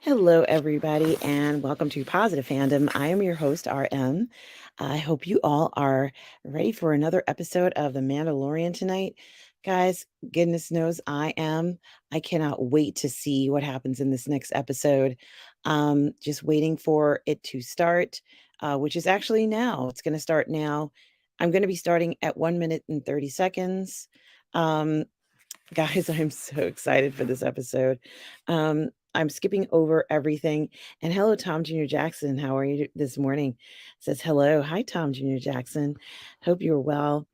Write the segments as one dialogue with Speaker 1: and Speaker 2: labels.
Speaker 1: Hello, everybody, and welcome to Positive Fandom. I am your host, RM. I hope you all are ready for another episode of The Mandalorian tonight. Guys, goodness knows I am. I cannot wait to see what happens in this next episode. Just waiting for it to start, which is actually now. It's going to start now. I'm going to be starting at 1 minute and 30 seconds. Um, Guys, I'm so excited for this episode. I'm skipping over everything. And hello, Tom Jr. Jackson. How are you this morning? Says hello. Hi, Tom Jr. Jackson. Hope you're well.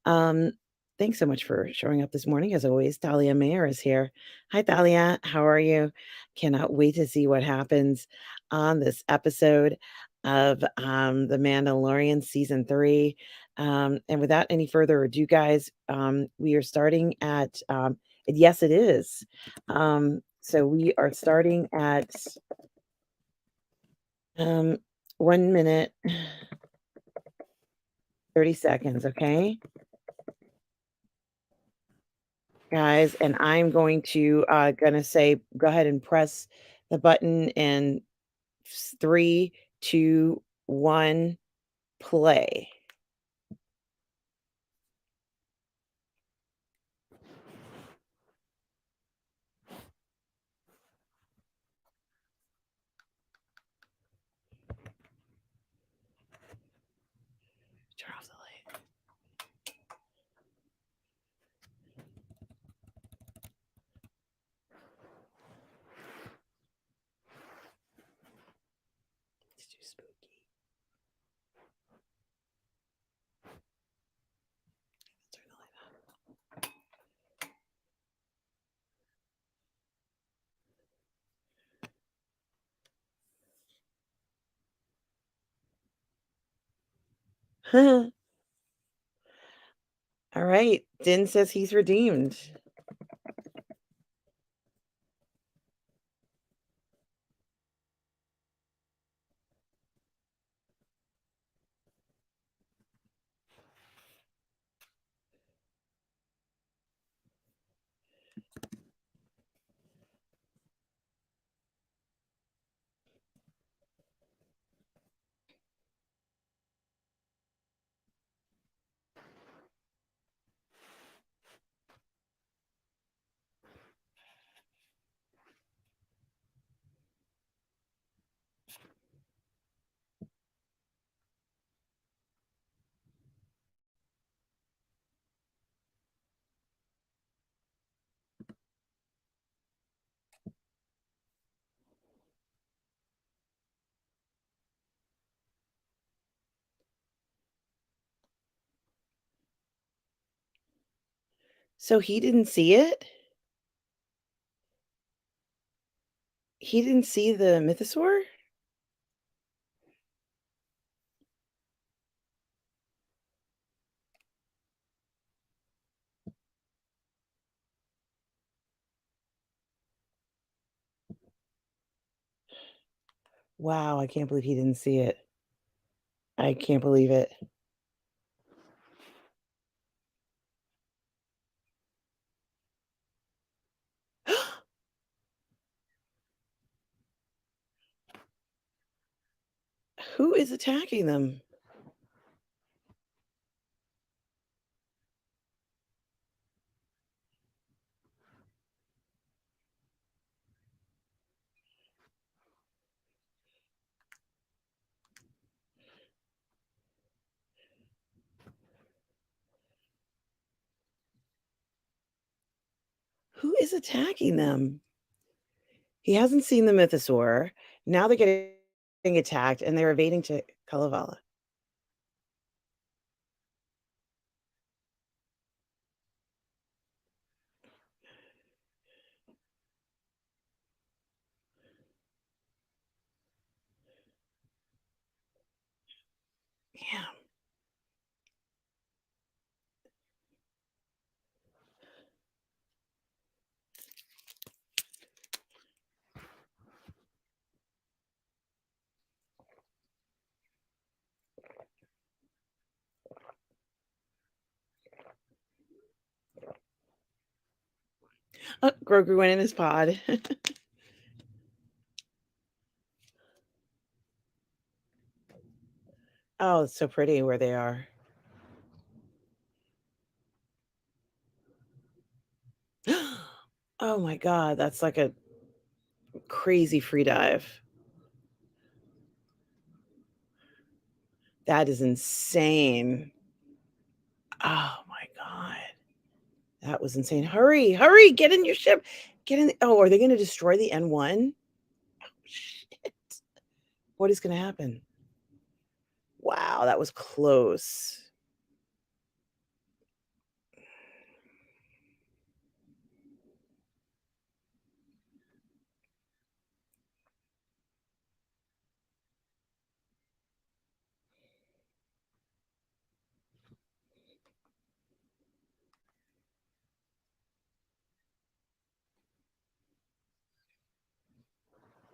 Speaker 1: Um, Thanks so much for showing up this morning. As always, Thalia Mayer is here. Hi, Thalia. How are you? Cannot wait to see what happens on this episode of The Mandalorian season 3. And without any further ado, guys, we are starting at, yes, it is. So we are starting at 1 minute, 30 seconds, okay? Guys, and I'm going to gonna say go ahead and press the button in 3, 2, 1, play. Turn off the light. It's too spooky. Turn the light on. All right. Din says he's redeemed. So he didn't see it? He didn't see the mythosaur? Wow, I can't believe he didn't see it. I can't believe it. Who is attacking them? Who is attacking them? He hasn't seen the mythosaur. Now they're getting attacked and they're evading to Kalevala. Yeah. Oh, Grogu went in his pod. Oh, it's so pretty where they are. Oh my god, that's like a crazy free dive. That is insane. Oh my god. That was insane. Hurry, hurry, get in your ship. Get in. Oh, are they gonna destroy the N1? Shit. What is gonna happen? Wow, that was close.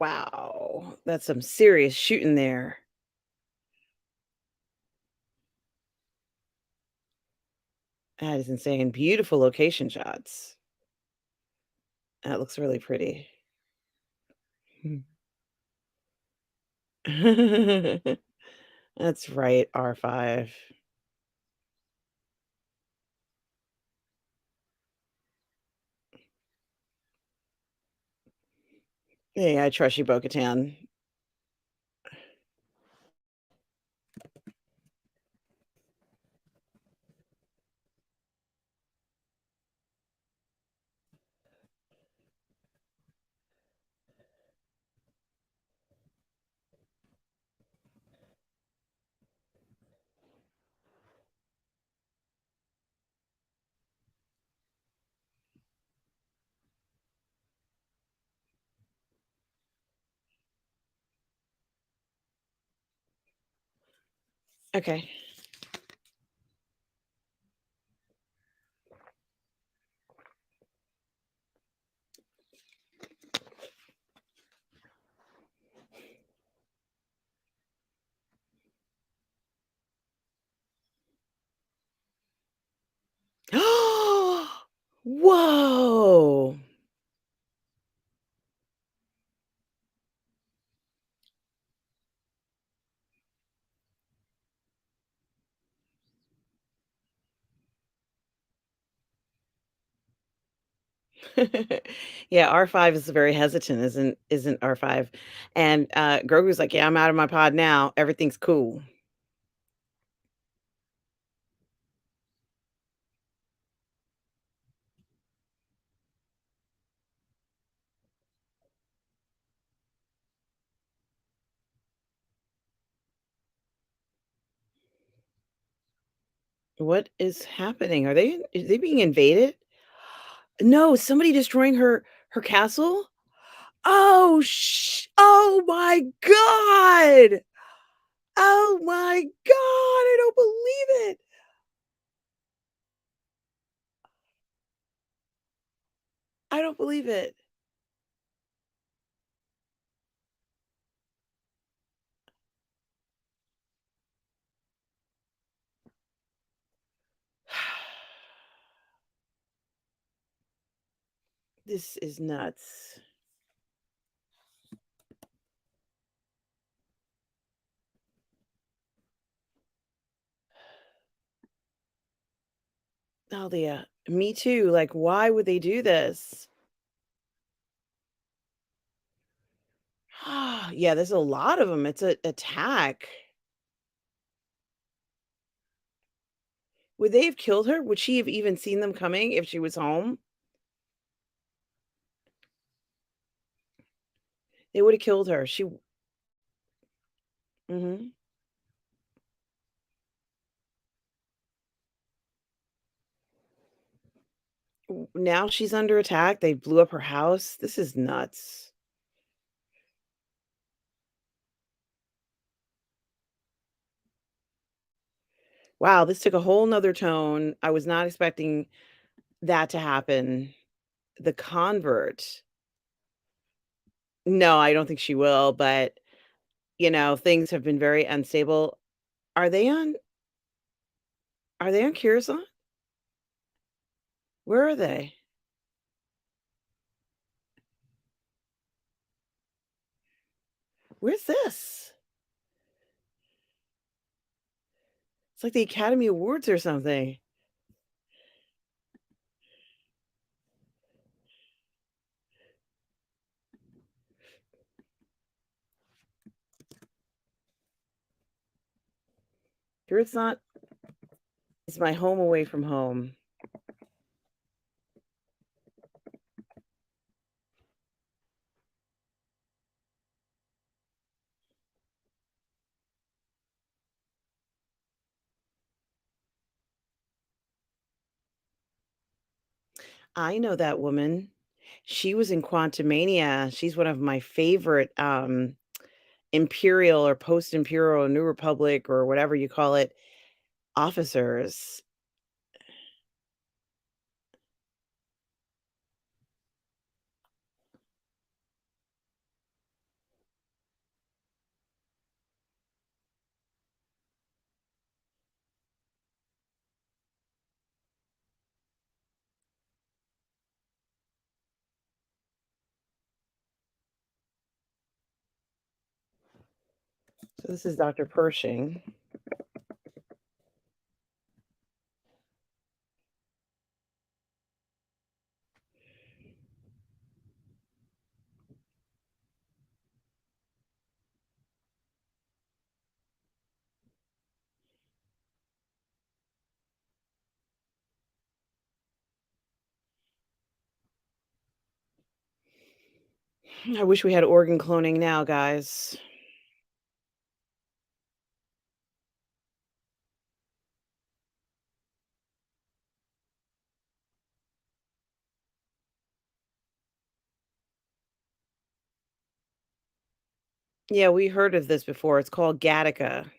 Speaker 1: Wow, that's some serious shooting there. That is insane. Beautiful location shots. That looks really pretty. That's right, R5. Hey, I trust you, Bo-Katan. Okay. Whoa! Yeah, R5 is very hesitant, isn't R5? And, Grogu's like, "Yeah, I'm out of my pod now. Everything's cool." What is happening? Is they being invaded? No, somebody destroying her castle? Oh my god! Oh my god, I don't believe it! I don't believe it. This is nuts. Dahlia, me too, like, why would they do this? Yeah, there's a lot of them. It's a attack. Would they have killed her? Would she have even seen them coming if she was home? They would have killed her. Mhm. Now she's under attack. They blew up her house. This is nuts. Wow, this took a whole nother tone. I was not expecting that to happen. The convert. No, I don't think she will, but, things have been very unstable. Are they on are they on Coruscant? Where are they? Where's this? It's like the Academy Awards or something. Sure it's not it's my home away from home. I know that woman. She was in Quantumania. She's one of my favorite, Imperial or post-Imperial, New Republic, or whatever you call it, officers. So this is Dr. Pershing. I wish we had organ cloning now, guys. Yeah, we heard of this before. It's called Gattaca.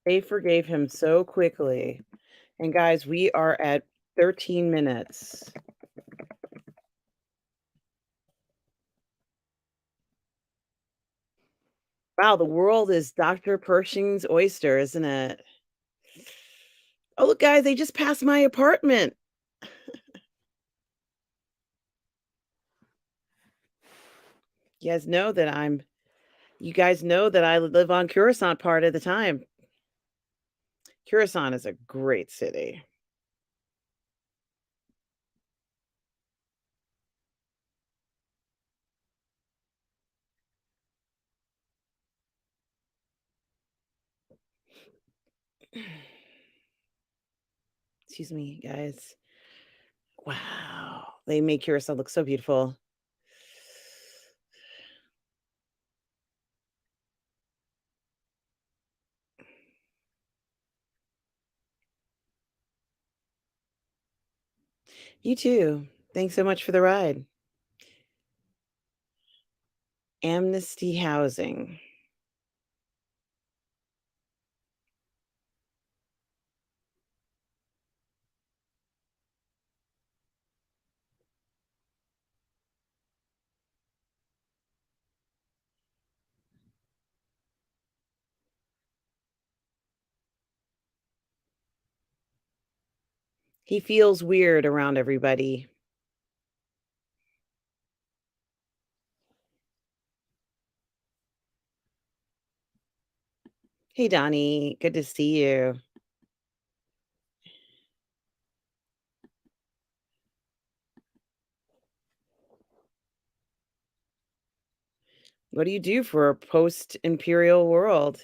Speaker 1: They forgave him so quickly. And guys, we are at 13 minutes. Wow, the world is Dr. Pershing's oyster, isn't it? Oh, look, guys, they just passed my apartment. You guys know that I'm you guys know that I live on Coruscant part of the time. Coruscant is a great city. Excuse me, guys. Wow, they make Curacao look so beautiful. You too. Thanks so much for the ride. Amnesty Housing. He feels weird around everybody. Hey, Donnie, good to see you. What do you do for a post-imperial world?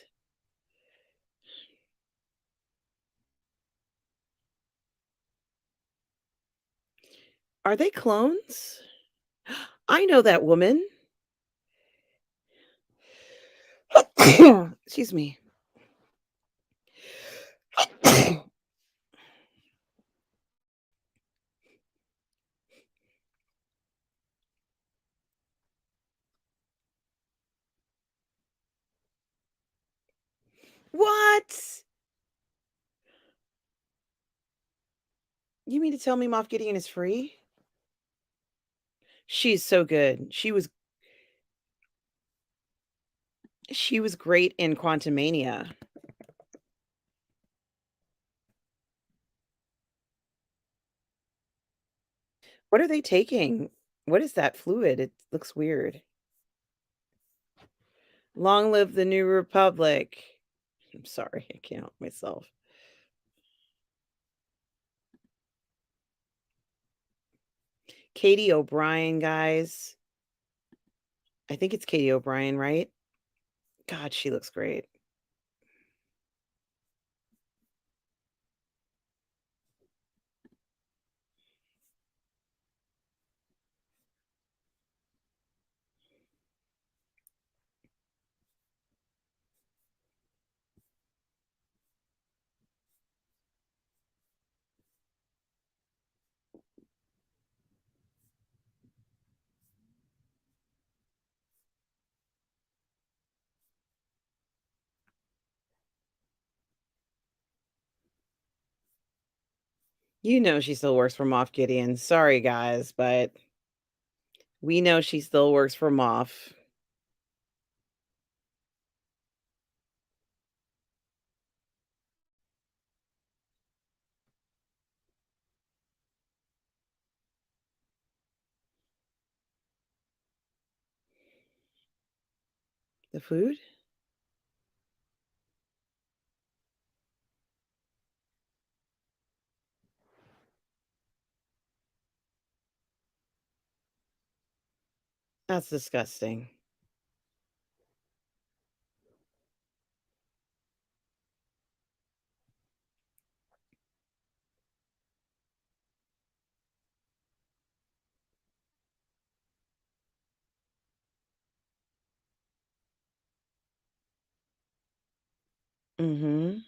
Speaker 1: Are they clones? I know that woman. Excuse me. What? You mean to tell me Moff Gideon is free? She's so good. She was great in Quantumania. What are they taking? What is that fluid? It looks weird. Long live the New Republic. I'm sorry, I can't help myself. Katie O'Brien, guys. I think it's Katie O'Brien, right? God, she looks great. You know she still works for Moff Gideon. Sorry, guys, but we know she still works for Moff. The food? That's disgusting. Mhm.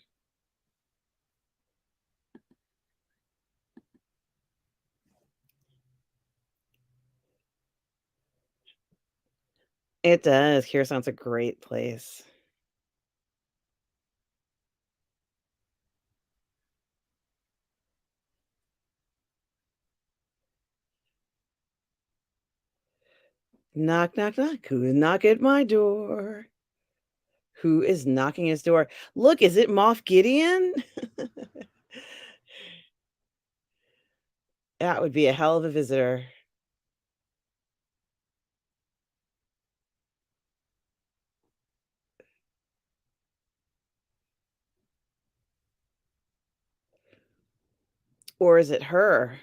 Speaker 1: It does. Coruscant's a great place. Knock, knock, knock. Who's knock at my door? Who is knocking his door? Look, is it Moff Gideon? That would be a hell of a visitor. Or is it her?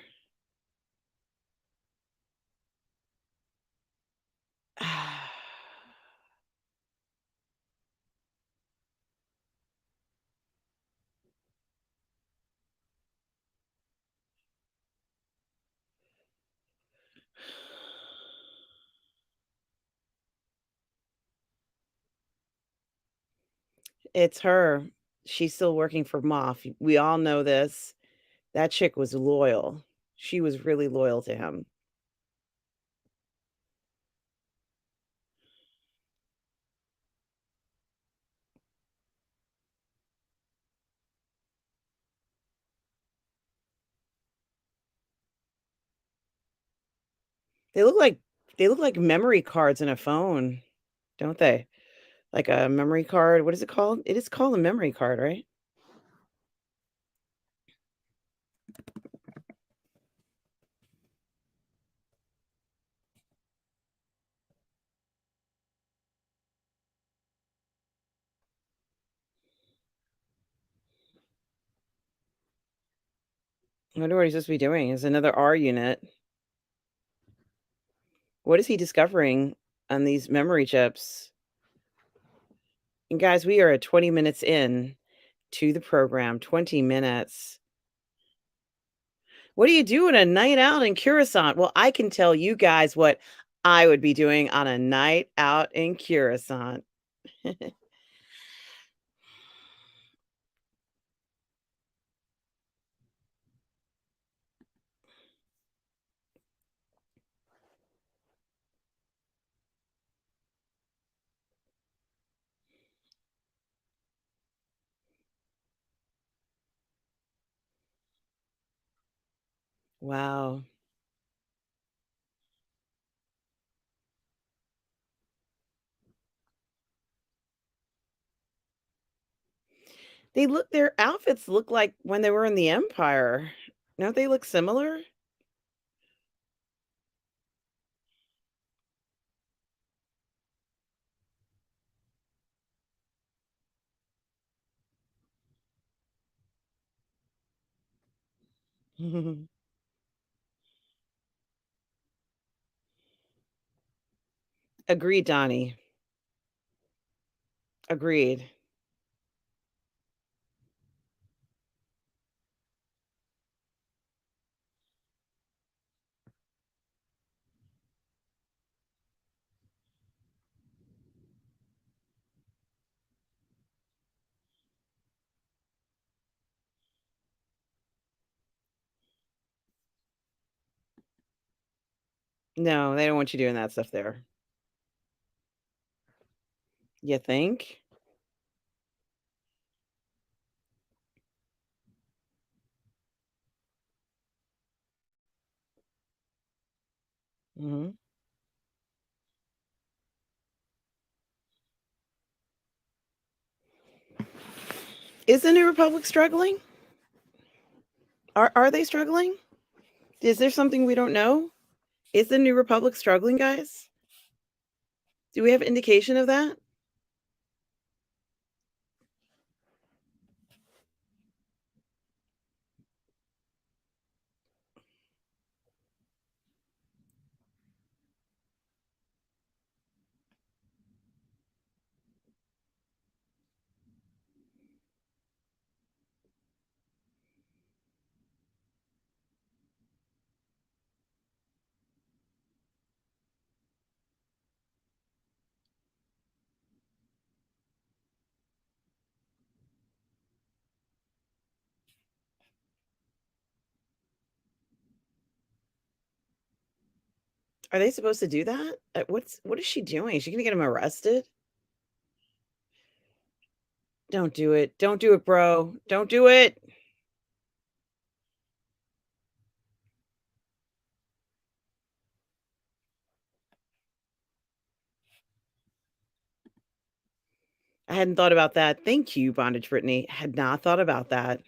Speaker 1: It's her. She's still working for Moff. We all know this. That chick was loyal. She was really loyal to him. They look like they look like memory cards in a phone, don't they? Like a memory card. What is it called? It is called a memory card, right? I wonder what he's supposed to be doing. Is another R unit. What is he discovering on these memory chips? And guys, we are at 20 minutes in to the program. 20 minutes. What do you do on a night out in Coruscant? Well, I can tell you guys what I would be doing on a night out in Coruscant. Wow. Their outfits look like when they were in the Empire. Don't they look similar? Agreed, Donnie. Agreed. No, they don't want you doing that stuff there. You think? Mhm. Is the New Republic struggling? Are they struggling? Is there something we don't know? Is the New Republic struggling, guys? Do we have indication of that? Are they supposed to do that? What is she doing? Is she gonna get him arrested? Don't do it. Don't do it, bro. Don't do it. I hadn't thought about that. Thank you, Bondage Brittany. Had not thought about that.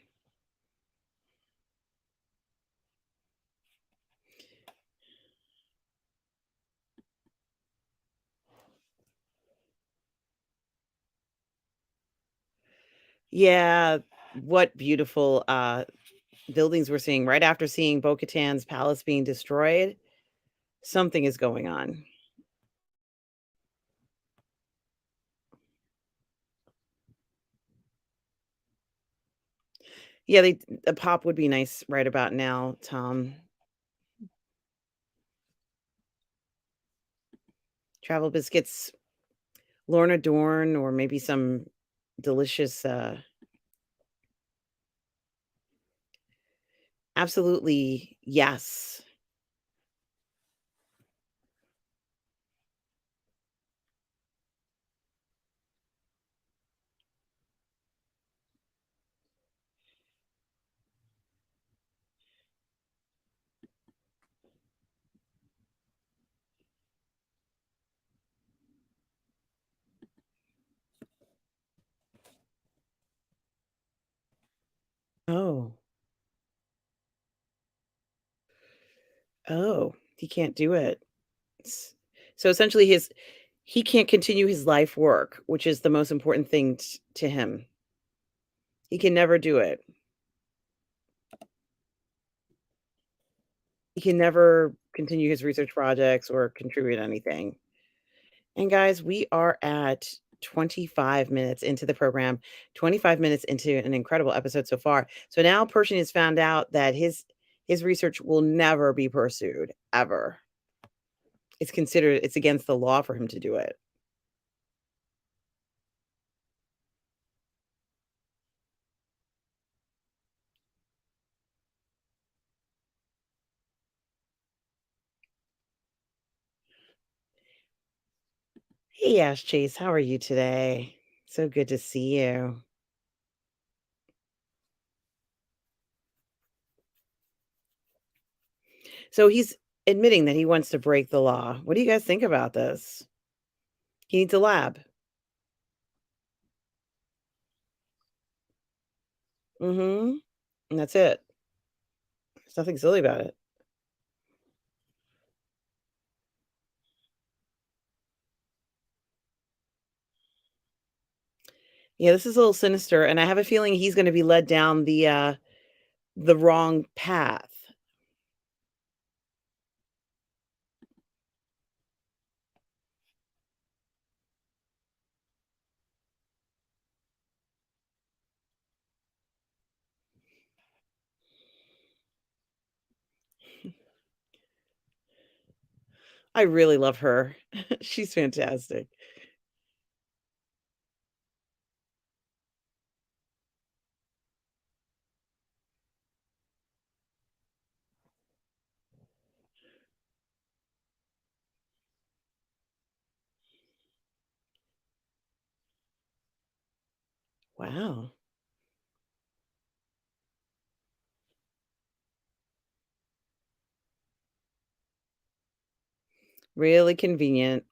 Speaker 1: Yeah, what beautiful buildings we're seeing right after seeing Bo-Katan's palace being destroyed. Something is going on. Yeah, a pop would be nice right about now, Tom. Travel biscuits, Lorna Dorn, or maybe some delicious absolutely, yes. Oh. Oh, he can't do it. S So essentially he can't continue his life work, which is the most important thing to him. He can never do it. He can never continue his research projects or contribute anything. And guys, we are at 25 minutes into the program, 25 minutes into an incredible episode so far. So now Pershing has found out that his research will never be pursued ever. It's against the law for him to do it. Hey, Ash Chase, how are you today? So good to see you. So he's admitting that he wants to break the law. What do you guys think about this? He needs a lab. Mm-hmm. And that's it. There's nothing silly about it. Yeah, this is a little sinister, and I have a feeling he's going to be led down the wrong path. I really love her. She's fantastic. Wow. Really convenient.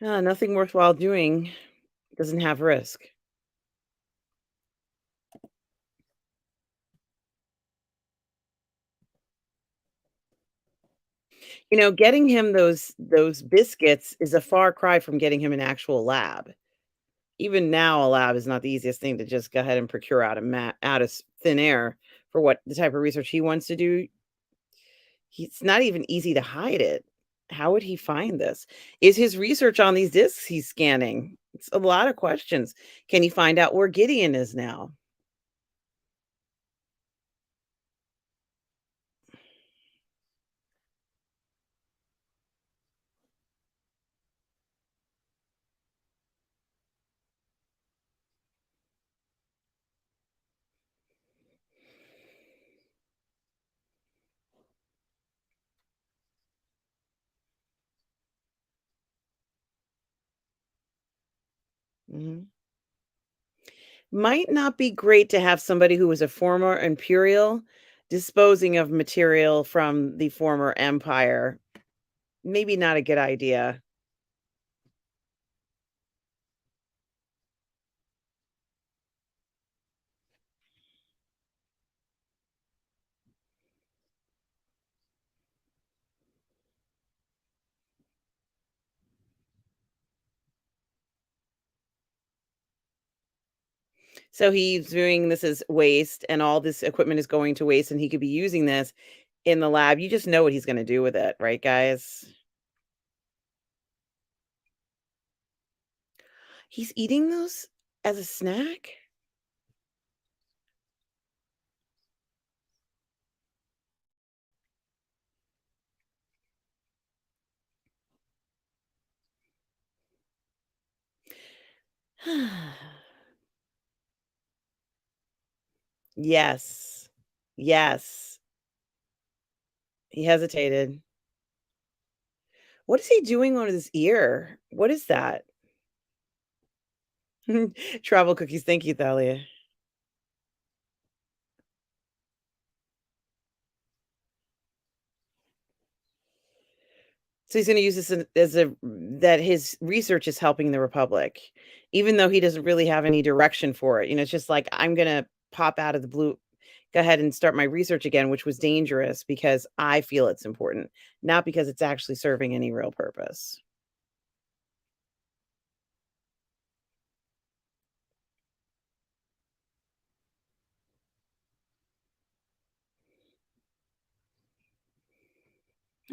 Speaker 1: Nothing worthwhile doing doesn't have risk. Getting him those biscuits is a far cry from getting him an actual lab. Even now, a lab is not the easiest thing to just go ahead and procure out of thin air for what the type of research he wants to do. It's not even easy to hide it. How would he find this? Is his research on these discs he's scanning? It's a lot of questions. Can he find out where Gideon is now? Mhm. Might not be great to have somebody who was a former Imperial disposing of material from the former Empire. Maybe not a good idea. So he's viewing this as waste, and all this equipment is going to waste, and he could be using this in the lab. You just know what he's gonna do with it, right, guys? He's eating those as a snack? Yes. Yes. He hesitated. What is he doing on his ear? What is that? Travel cookies. Thank you, Thalia. So he's gonna use this as a that his research is helping the Republic, even though he doesn't really have any direction for it. It's just like, I'm gonna pop out of the blue, go ahead and start my research again, which was dangerous because I feel it's important, not because it's actually serving any real purpose.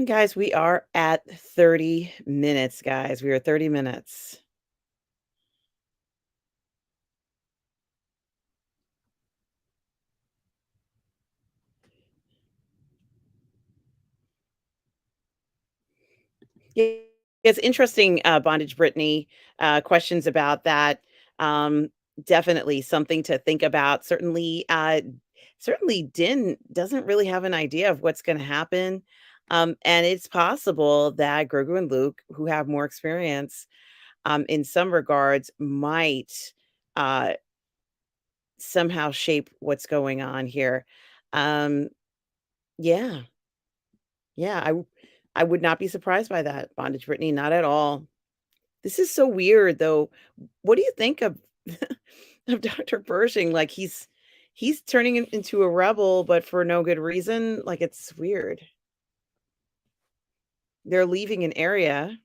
Speaker 1: Guys, we are at 30 minutes, guys. We are 30 minutes. Yeah, it's interesting, Bondage Brittany, questions about that. Um, Definitely something to think about. Certainly, certainly doesn't really have an idea of what's gonna happen, and it's possible that Grogu and Luke, who have more experience, in some regards, might, uh, somehow shape what's going on here. Um, yeah, yeah, I would not be surprised by that, Bondage Brittany, not at all. This is so weird, though. What do you think of of Dr. Pershing? Like, he's turning into a rebel, but for no good reason? Like, it's weird. They're leaving an area.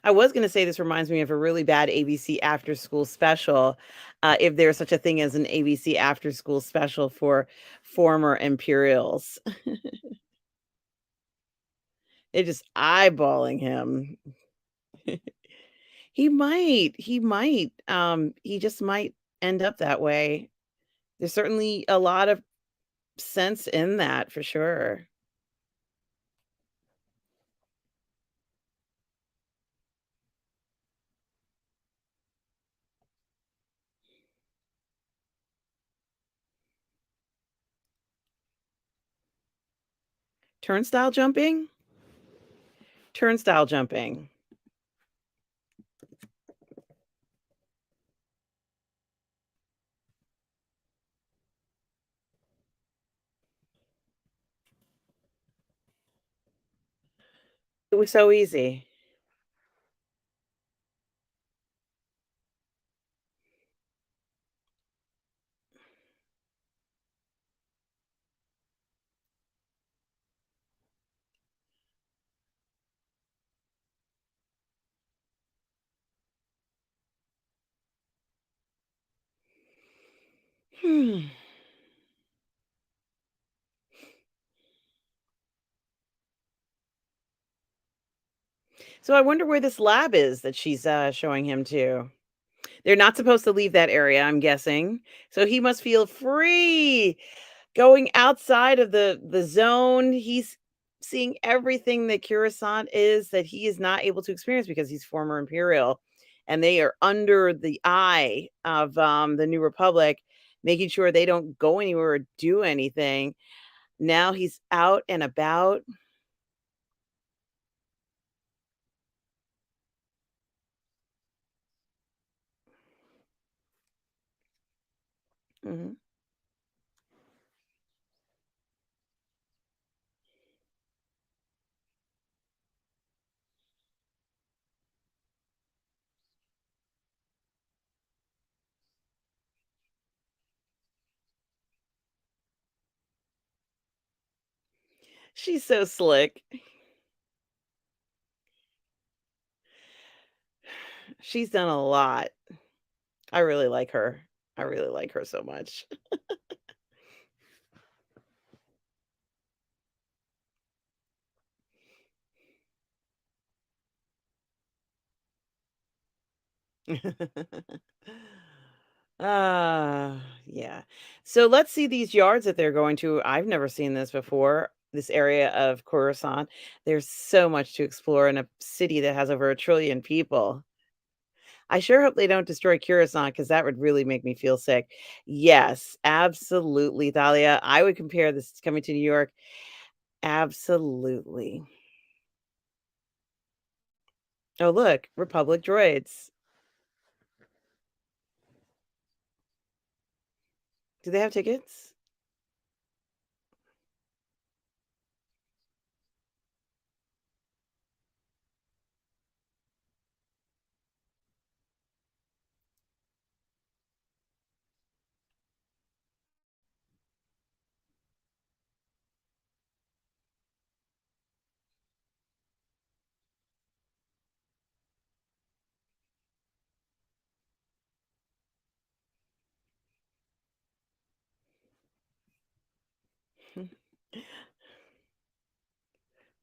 Speaker 1: I was gonna say this reminds me of a really bad ABC after school special, if there's such a thing as an ABC after school special for former Imperials. They're just eyeballing him. He just might end up that way. There's certainly a lot of sense in that for sure. Turnstile jumping? Turnstile jumping. It was so easy. Hmm. So I wonder where this lab is that she's, showing him to. They're not supposed to leave that area, I'm guessing. So he must feel free going outside of the zone. He's seeing everything that Coruscant is that he is not able to experience because he's former Imperial, and they are under the eye of, the New Republic, making sure they don't go anywhere or do anything. Now he's out and about. Mhm. She's so slick. She's done a lot. I really like her. I really like her so much. Yeah. So let's see these yards that they're going to. I've never seen this before. This area of Coruscant. There's so much to explore in a city that has over 1 trillion people. I sure hope they don't destroy Coruscant because that would really make me feel sick. Yes, absolutely, Thalia. I would compare this to coming to New York. Absolutely. Oh, look, Republic droids. Do they have tickets?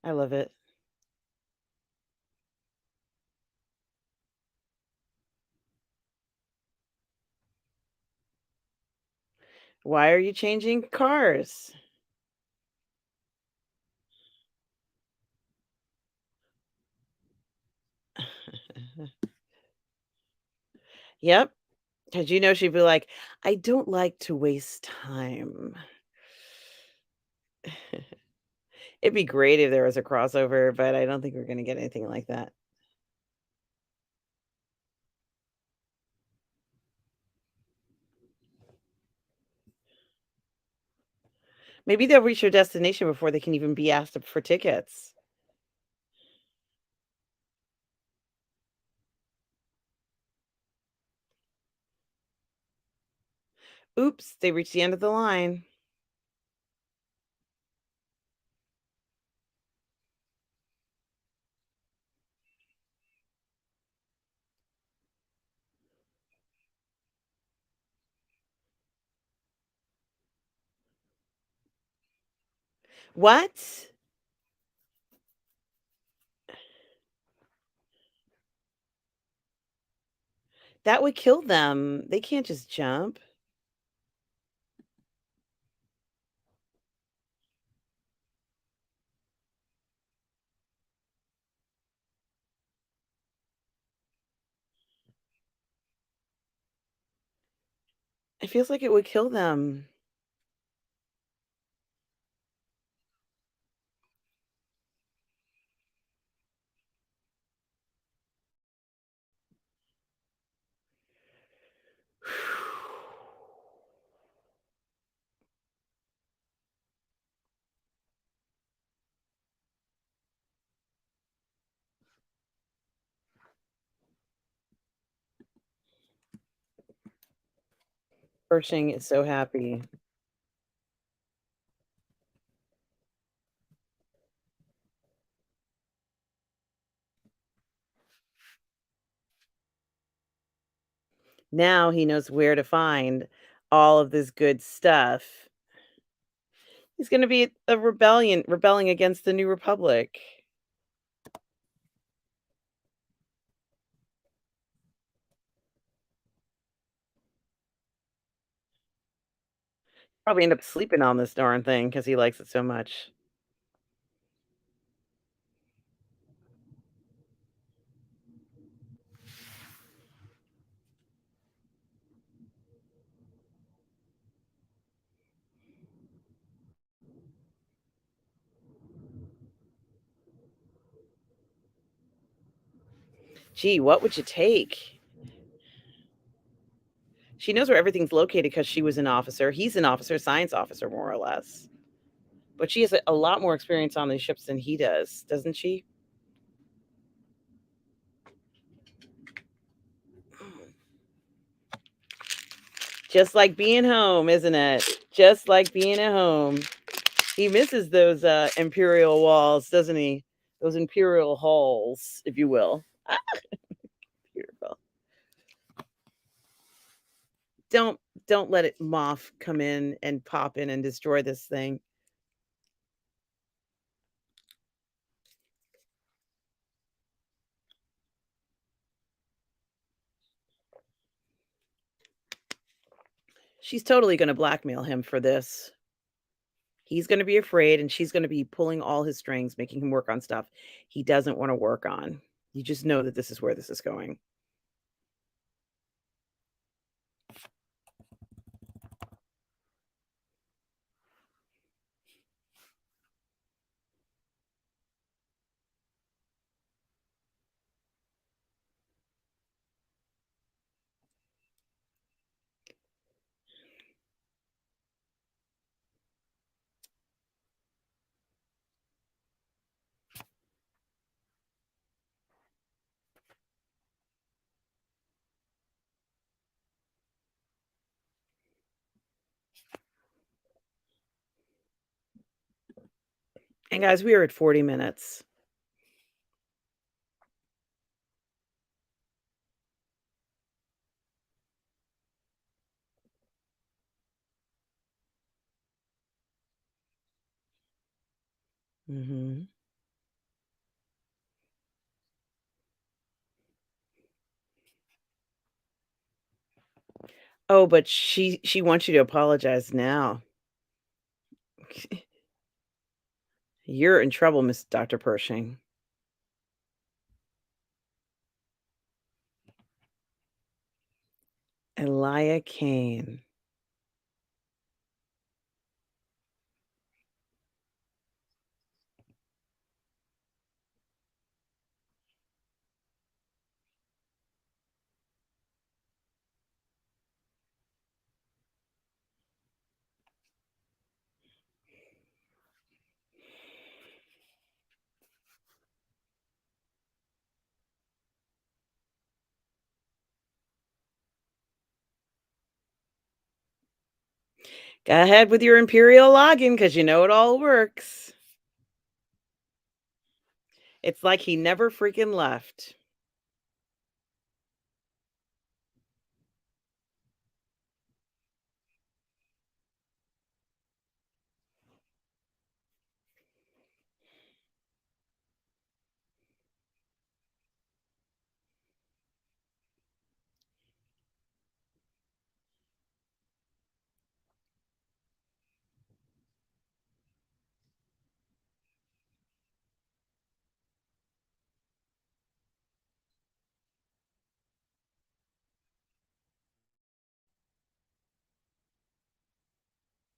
Speaker 1: I love it. Why are you changing cars? Yep, because you know she'd be like, "I don't like to waste time." It'd be great if there was a crossover, but I don't think we're gonna get anything like that. Maybe they'll reach their destination before they can even be asked for tickets. Oops, they reached the end of the line. What? That would kill them. They can't just jump. It feels like it would kill them. Pershing is so happy. Now he knows where to find all of this good stuff. He's gonna be a rebelling against the New Republic. Probably end up sleeping on this darn thing because he likes it so much. Gee, what would you take? She knows where everything's located because she was an officer. He's an officer, science officer, more or less. But she has a lot more experience on these ships than he does, doesn't she? Just like being home, isn't it? Just like being at home. He misses those imperial walls, doesn't he? Those imperial halls, if you will. Beautiful. Don't don't let it Moth come in and pop in and destroy this thing. She's totally going to blackmail him for this. He's going to be afraid and she's going to be pulling all his strings, making him work on stuff he doesn't want to work on. You just know that this is where this is going. And guys, we are at 40 minutes. Mhm. Oh, but she wants you to apologize now. You're in trouble, Miss Dr. Pershing. Elia Kane. Go ahead with your Imperial login because you know it all works. It's like he never freaking left.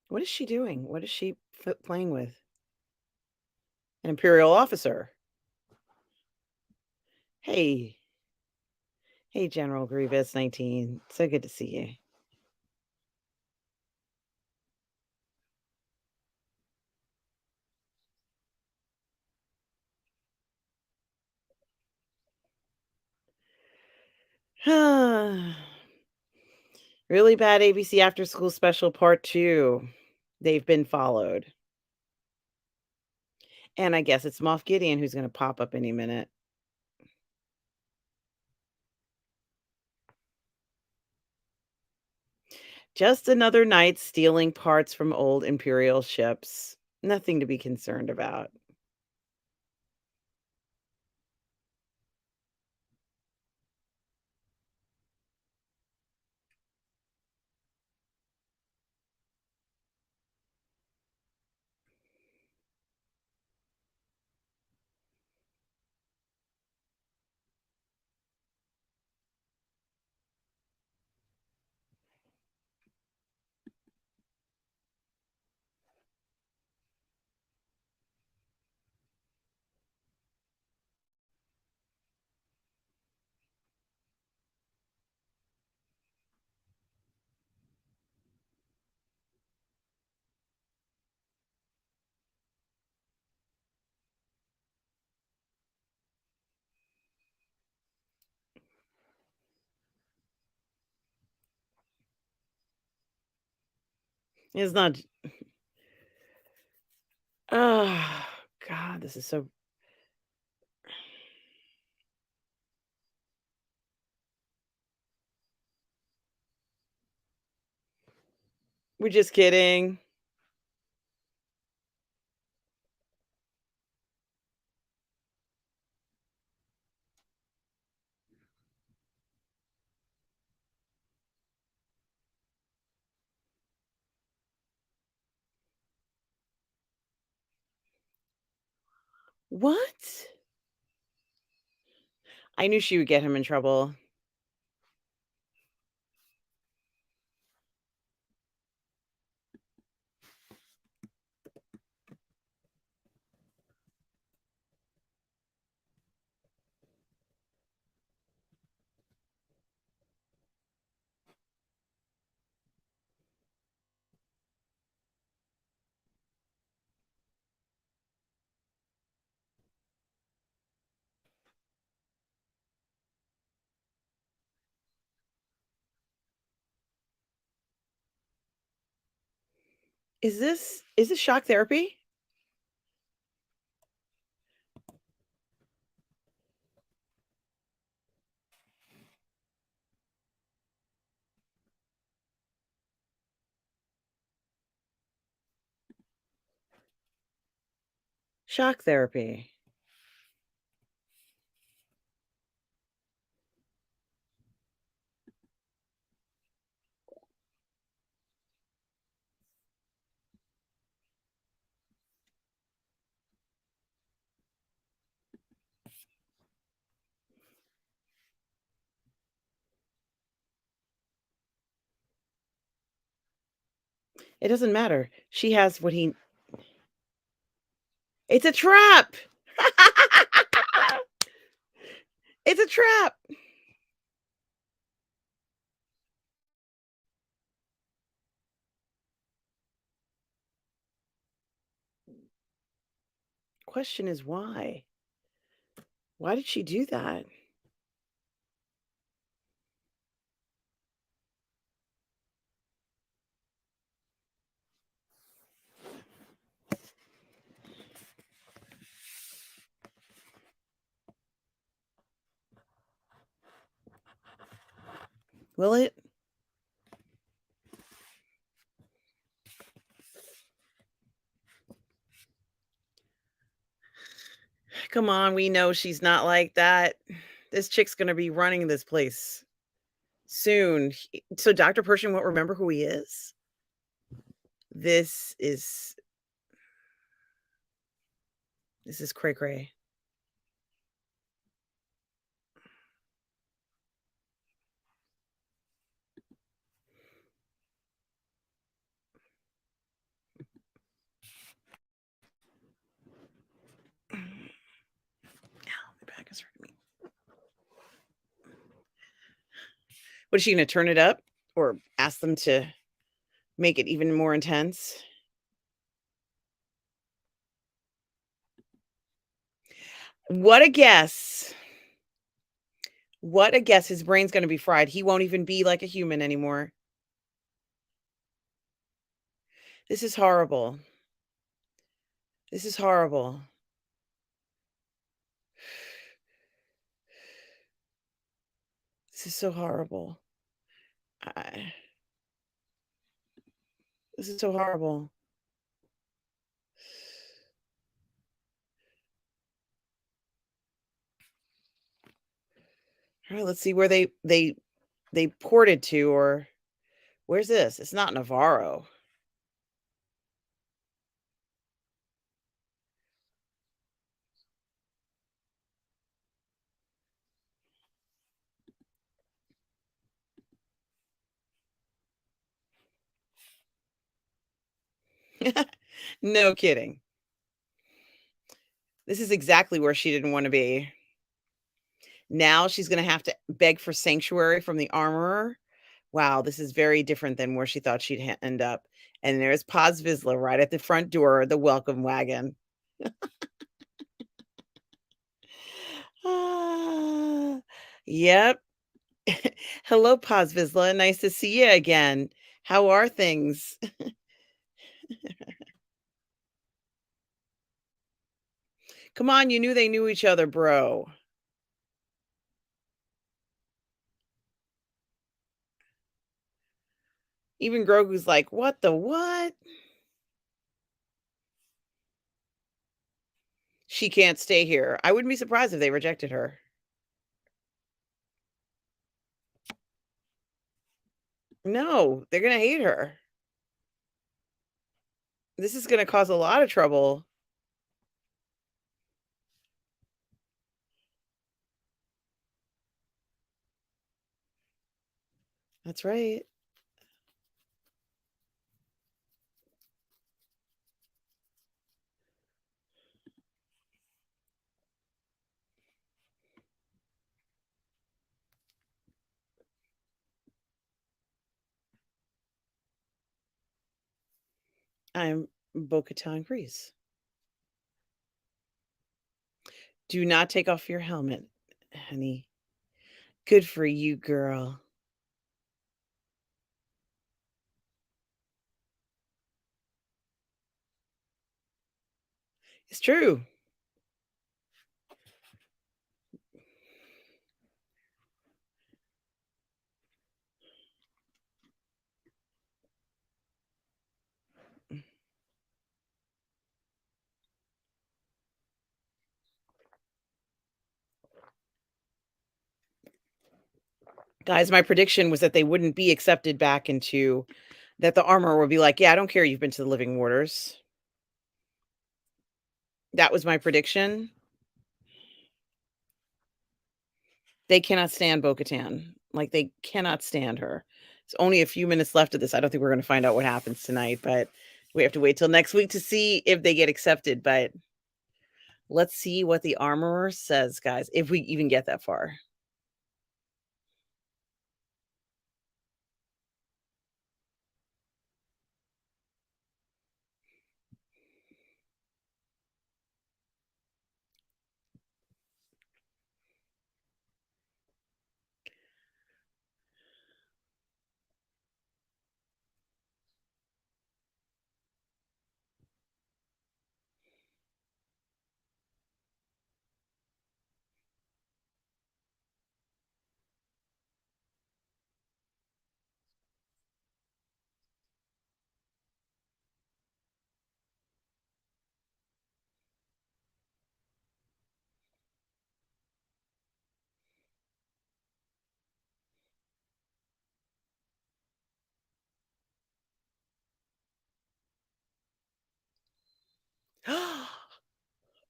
Speaker 1: What is she doing? What is she playing with? An Imperial officer. Hey, hey, General Grievous 19. So good to see you. Really bad ABC After School Special Part 2. They've been followed. And I guess it's Moff Gideon who's going to pop up any minute. Just another night stealing parts from old Imperial ships. Nothing to be concerned about. It's not. Oh, God, this is so. We're just kidding. What? I knew she would get him in trouble. Is this shock therapy? Shock therapy. It doesn't matter. She has what he It's a trap! It's a trap! Question is why? Why did she do that? Will it? Come on, we know she's not like that. This chick's gonna be running this place soon. So Dr. Pershing won't remember who he is? This is cray cray. Ow, my back is hurting me. What is she gonna turn it up or ask them to make it even more intense? What a guess. What a guess. His brain's gonna be fried. He won't even be like a human anymore. This is horrible. This is horrible. This is so horrible. This is so horrible. All right, let's see where they ported to, or where's this? It's not Navarro. No kidding. This is exactly where she didn't want to be. Now she's gonna have to beg for sanctuary from the armorer. Wow, this is very different than where she thought she'd end up. And there's Paz Vizsla right at the front door, the welcome wagon. Ah, yep. Hello, Paz Vizsla. Nice to see you again. How are things? Come on, you knew they knew each other, bro. Even Grogu's like, "What the what?" She can't stay here. I wouldn't be surprised if they rejected her. No, they're gonna hate her. This is gonna cause a lot of trouble. That's right. I'm Bo-Katan Grease. Do not take off your helmet, honey. Good for you, girl. It's true. Guys, my prediction was that they wouldn't be accepted back into that the armorer would be like, "Yeah, I don't care you've been to the living waters." That was my prediction. They cannot stand Bo-Katan. Like, they cannot stand her. It's only a few minutes left of this. I don't think we're going to find out what happens tonight, but we have to wait till next week to see if they get accepted. But let's see what the armorer says, guys, if we even get that far.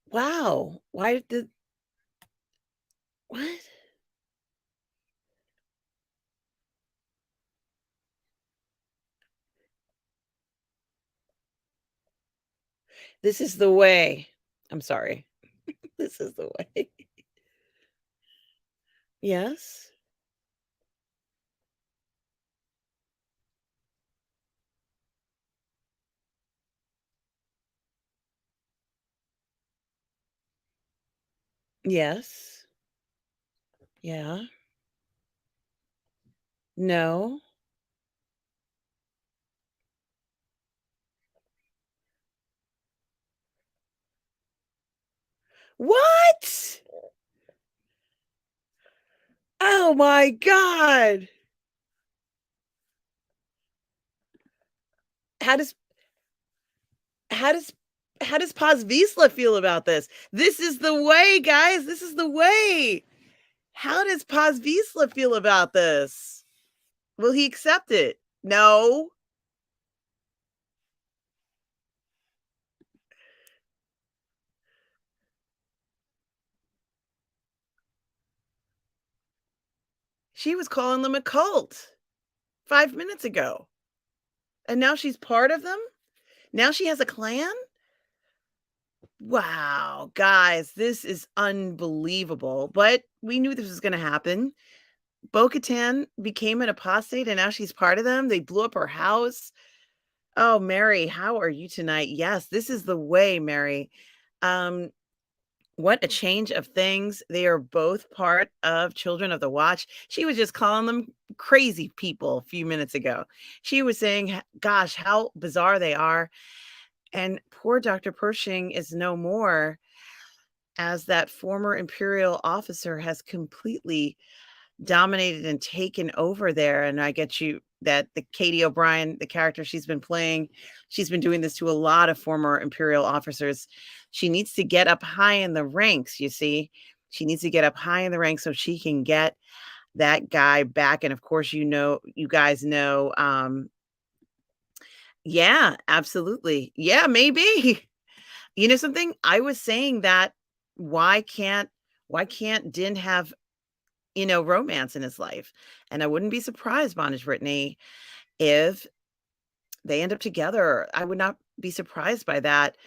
Speaker 1: Wow. Why did what? This is the way. I'm sorry. This is the way. Yes. Yes. Yeah. No. What? Oh my god. How does how does how does Paz Vizsla feel about this? This is the way, guys. This is the way. How does Paz Vizsla feel about this? Will he accept it? No. She was calling them a cult 5 minutes ago. And now she's part of them? Now she has a clan? Wow, guys, this is unbelievable. But we knew this was going to happen. Bo-Katan became an apostate and now she's part of them. They blew up her house. Oh, Mary, how are you tonight? Yes, this is the way, Mary. Um, what a change of things. They are both part of Children of the Watch. She was just calling them crazy people a few minutes ago. She was saying, gosh, how bizarre they are. And poor Dr. Pershing is no more, as that former Imperial officer has completely dominated and taken over there. And I get you that the Katie O'Brien, the character she's been playing, she's been doing this to a lot of former Imperial officers. She needs to get up high in the ranks, you see. She needs to get up high in the ranks so she can get that guy back. And of course, you guys know, yeah, absolutely. Yeah, maybe. You know something? I was saying that why can't why can't Din have, romance in his life? And I wouldn't be surprised, Bonish Brittany, if they end up together. I would not be surprised by that.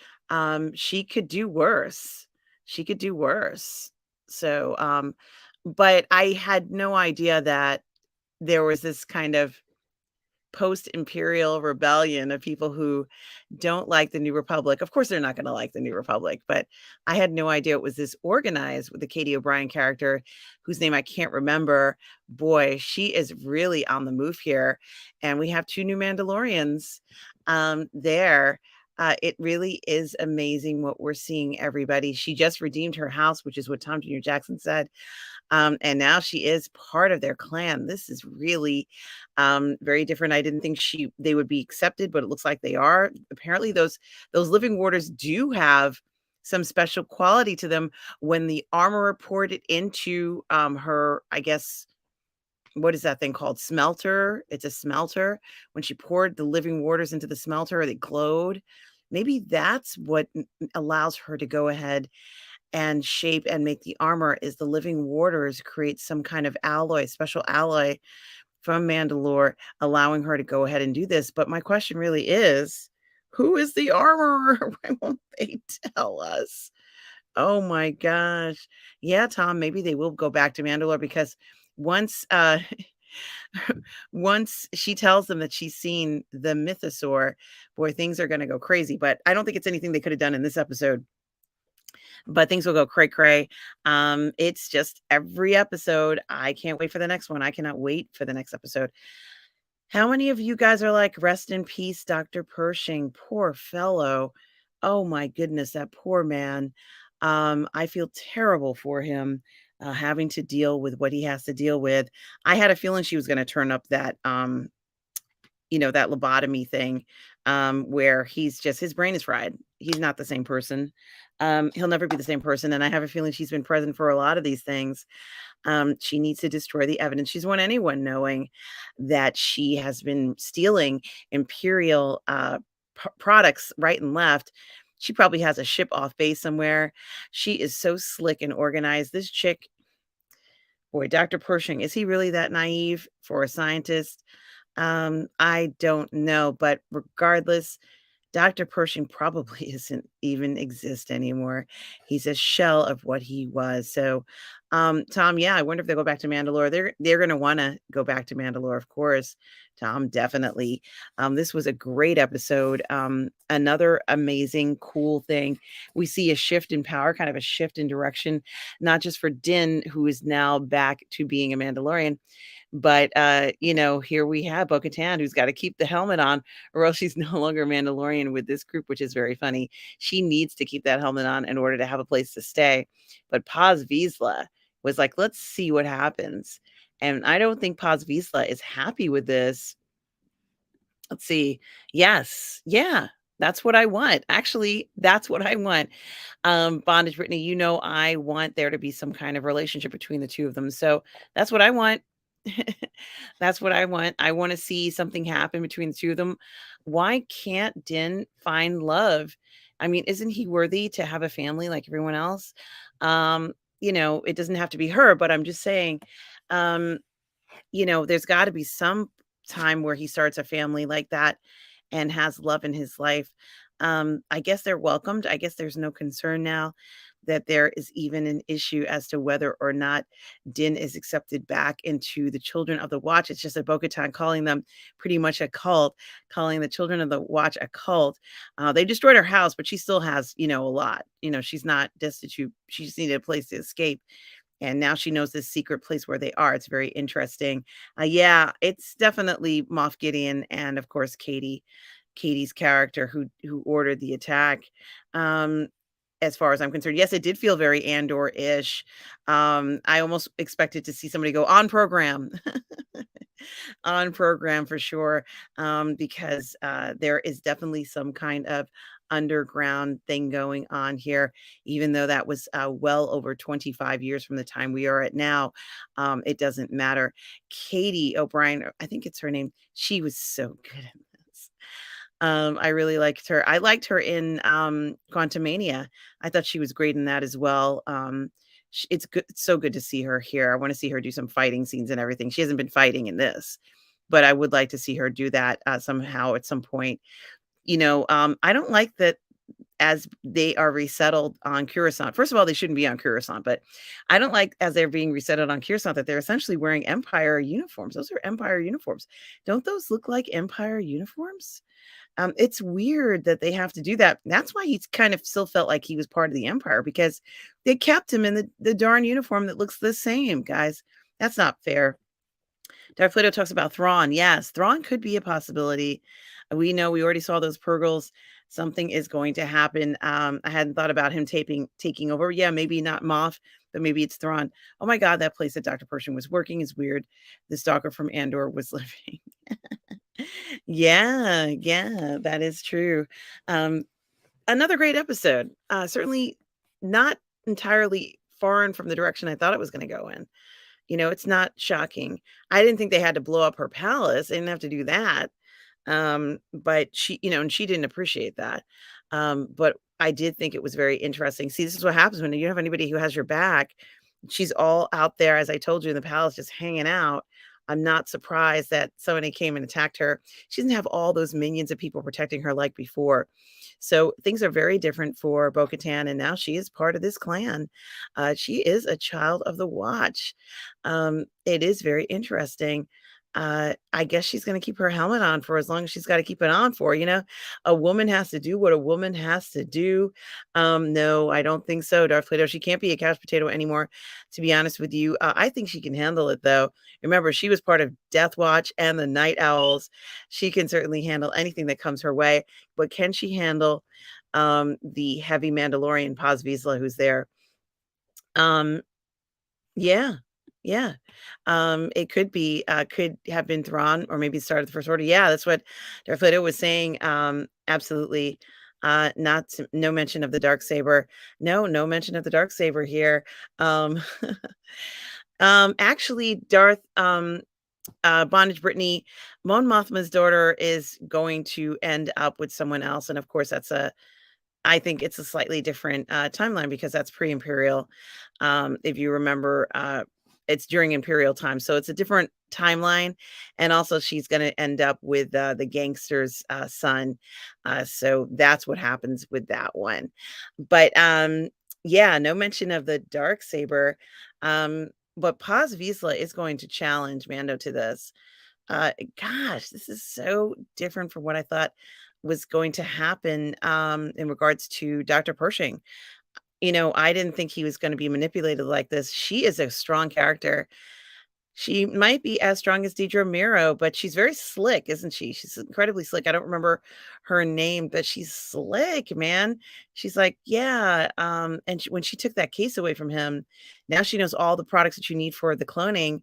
Speaker 1: She could do worse. She could do worse. So, but I had no idea that there was this kind of post-imperial rebellion of people who don't like the New Republic. Of course, they're not gonna like the New Republic, but I had no idea it was this organized with the Katie O'Brien character, whose name I can't remember. Boy, she is really on the move here, and we have 2 new Mandalorians, there. It really is amazing what we're seeing, everybody. She just redeemed her house, which is what Tom Jr. Jackson said. And now she is part of their clan. This is really very different. I didn't think they would be accepted, but it looks like they are. Apparently, those living waters do have some special quality to them. When the armorer poured it into her, I guess, what is that thing called? Smelter. It's a smelter. When she poured the living waters into the smelter, they glowed. Maybe that's what allows her to go ahead and shape and make the armor, is the living waters create some kind of alloy, special alloy from Mandalore, allowing her to go ahead and do this. But my question really is, who is the armorer? Why won't they tell us? Oh my gosh. Yeah, Tom, maybe they will go back to Mandalore because once once she tells them that she's seen the mythosaur, boy, things are gonna go crazy. But I don't think it's anything they could have done in this episode. But things will go cray cray. It's just every episode. I can't wait for the next one. I cannot wait for the next episode. How many of you guys are like, rest in peace, Dr. Pershing? Poor fellow. Oh my goodness, that poor man. I feel terrible for him having to deal with what he has to deal with. I had a feeling she was going to turn up that that lobotomy thing, where his brain is fried. He's not the same person. He'll never be the same person. And I have a feeling she's been present for a lot of these things. She needs to destroy the evidence. She's want anyone knowing that she has been stealing Imperial products right and left. She probably has a ship off base somewhere. She is so slick and organized. This chick, boy, Dr. Pershing, is he really that naive for a scientist? I don't know, but regardless, Dr. Pershing probably isn't even exist anymore. He's a shell of what he was. So, Tom, yeah, I wonder if they go back to Mandalore. They're going to want to go back to Mandalore, of course. Tom, definitely. This was a great episode. Another amazing, cool thing. We see a shift in power, kind of a shift in direction, not just for Din, who is now back to being a Mandalorian, but here we have Bo-Katan, who's got to keep the helmet on, or else she's no longer Mandalorian with this group, which is very funny. She needs to keep that helmet on in order to have a place to stay. But Paz Vizsla was like, let's see what happens. And I don't think Paz Vizsla is happy with this. Let's see. Yes. Yeah. That's what I want. Actually, that's what I want. Bondage Brittany, I want there to be some kind of relationship between the two of them. So that's what I want. That's what I want. I want to see something happen between the two of them. Why can't Din find love? I mean, isn't he worthy to have a family like everyone else? It doesn't have to be her, but I'm just saying, um, there's got to be some time where he starts a family like that and has love in his life. I guess they're welcomed. I guess there's no concern now that there is even an issue as to whether or not Din is accepted back into the Children of the Watch. It's just a Bo-Katan calling them pretty much a cult, calling the Children of the Watch a cult. They destroyed her house, but she still has, a lot. She's not destitute. She just needed a place to escape. And now she knows this secret place where they are. It's very interesting. Yeah, it's definitely Moff Gideon and, of course, Katie's character who ordered the attack. As far as I'm concerned, yes, it did feel very Andor-ish. I almost expected to see somebody go on program. On program for sure, because there is definitely some kind of underground thing going on here, even though that was well over 25 years from the time we are at now. It doesn't matter. Katie O'Brien, I think it's her name, she was so good in this. I really liked her. I liked her in Quantumania. I thought she was great in that as well. It's good. It's so good to see her here. I want to see her do some fighting scenes and everything. She hasn't been fighting in this, but I would like to see her do that somehow at some point. I don't like that as they are resettled on Coruscant. First of all, they shouldn't be on Coruscant, but I don't like as they're being resettled on Coruscant that they're essentially wearing Empire uniforms. Those are Empire uniforms. Don't those look like Empire uniforms? It's weird that they have to do that. That's why he's kind of still felt like he was part of the Empire, because they kept him in the darn uniform that looks the same, guys. That's not fair. Dark Plato talks about Thrawn. Yes, Thrawn could be a possibility. We know we already saw those Purgles. Something is going to happen. I hadn't thought about him taking over. Yeah, maybe not Moff, but maybe it's Thrawn. Oh my God, that place that Dr. Pershing was working is weird. The stalker from Andor was living. Yeah, that is true. Another great episode. Certainly not entirely foreign from the direction I thought it was going to go in. It's not shocking. I didn't think they had to blow up her palace. They didn't have to do that. But and she didn't appreciate that. But I did think it was very interesting. See, this is what happens when you don't have anybody who has your back. She's all out there, as I told you, in the palace, just hanging out. I'm not surprised that somebody came and attacked her. She doesn't have all those minions of people protecting her like before. So things are very different for Bo-Katan, and now she is part of this clan. She is a child of the Watch. It is very interesting. I guess she's going to keep her helmet on for as long as she's got to keep it on for. A woman has to do what a woman has to do. No, I don't think so, Darth Plato. She can't be a couch potato anymore, to be honest with you. I think she can handle it, though. Remember, she was part of Death Watch and the Night Owls. She can certainly handle anything that comes her way, but can she handle the heavy Mandalorian Paz Vizsla who's there? Um, yeah. Yeah. It could have been Thrawn or maybe started the First Order. Yeah, that's what Darth Vader was saying. Absolutely. No mention of the dark saber. No mention of the dark saber here. Um, actually, Darth Bondage Brittany, Mon Mothma's daughter is going to end up with someone else, and of course, I think it's a slightly different timeline because that's pre-Imperial. If you remember, it's during Imperial time, so it's a different timeline. And also, she's going to end up with the gangster's son. So that's what happens with that one. But yeah, no mention of the dark saber. But Paz Vizsla is going to challenge Mando to this. Gosh, this is so different from what I thought was going to happen in regards to Dr. Pershing. I didn't think he was going to be manipulated like this. She is a strong character. She might be as strong as Deidre Miro, but she's very slick, isn't she? She's incredibly slick. I don't remember her name, but she's slick, man. She's like, yeah. And when she took that case away from him, now she knows all the products that you need for the cloning.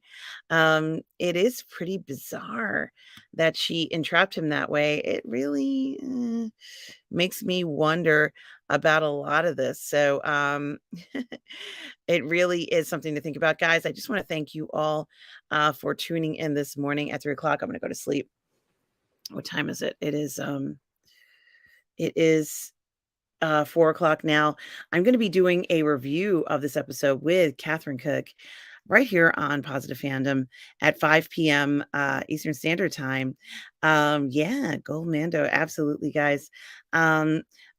Speaker 1: It is pretty bizarre that she entrapped him that way. It really makes me wonder about a lot of this. So it really is something to think about, guys. I just want to thank you all for tuning in this morning at 3 o'clock. I'm going to go to sleep. What time is it? It is 4 o'clock now. I'm going to be doing a review of this episode with Catherine Cook right here on Positive Fandom at 5 p.m. Eastern Standard Time. Yeah, Gold Mando, absolutely, guys.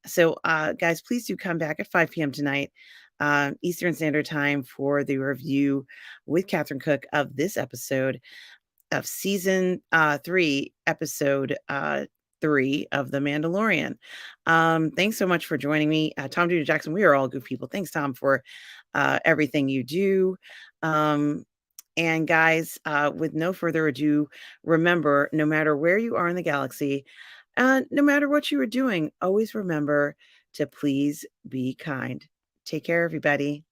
Speaker 1: So, guys, please do come back at 5 p.m. tonight, Eastern Standard Time, for the review with Catherine Cook of this episode of season 3, episode 3 of The Mandalorian. Thanks so much for joining me. Tom Duda Jackson, we are all good people. Thanks, Tom, for everything you do. And guys, with no further ado, remember, no matter where you are in the galaxy, no matter what you are doing, always remember to please be kind. Take care, everybody.